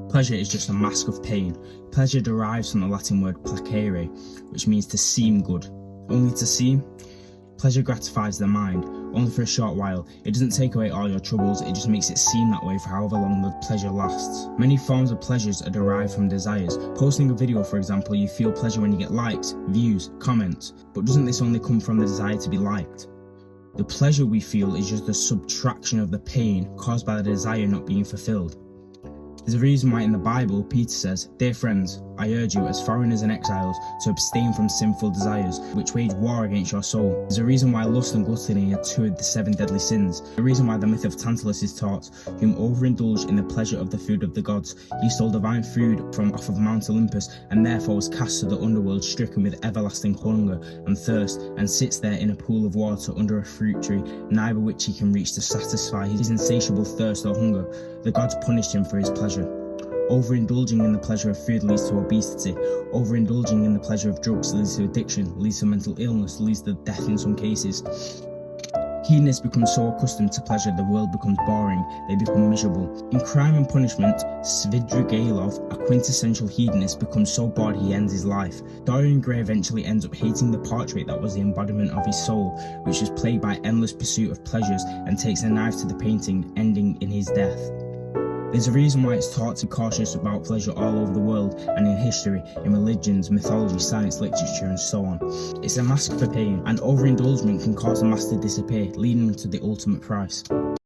Pleasure is just a mask of pain. Pleasure derives from the Latin word placere, which means to seem good. Only to seem? Pleasure gratifies the mind, only for a short while. It doesn't take away all your troubles, it just makes it seem that way for however long the pleasure lasts. Many forms of pleasures are derived from desires. Posting a video, for example, you feel pleasure when you get likes, views, comments. But doesn't this only come from the desire to be liked? The pleasure we feel is just the subtraction of the pain caused by the desire not being fulfilled. There's a reason why in the Bible, Peter says, "Dear friends, I urge you as foreigners and exiles to abstain from sinful desires, which wage war against your soul." There's a reason why lust and gluttony are two of the 7 deadly sins. The reason why the myth of Tantalus is taught, whom overindulged in the pleasure of the food of the gods. He stole divine food from off of Mount Olympus, and therefore was cast to the underworld stricken with everlasting hunger and thirst, and sits there in a pool of water under a fruit tree, neither which he can reach to satisfy his insatiable thirst or hunger. The gods punished him for his pleasure. Overindulging in the pleasure of food leads to obesity. Overindulging in the pleasure of drugs leads to addiction, leads to mental illness, leads to death in some cases. Hedonists become so accustomed to pleasure the world becomes boring, they become miserable. In Crime and Punishment, Svidrigailov, a quintessential hedonist, becomes so bored he ends his life. Dorian Gray eventually ends up hating the portrait that was the embodiment of his soul, which was plagued by endless pursuit of pleasures, and takes a knife to the painting, ending in his death. There's a reason why it's taught to be cautious about pleasure all over the world, and in history, in religions, mythology, science, literature, and so on. It's a mask for pain, and overindulgence can cause the mask to disappear, leading to the ultimate price.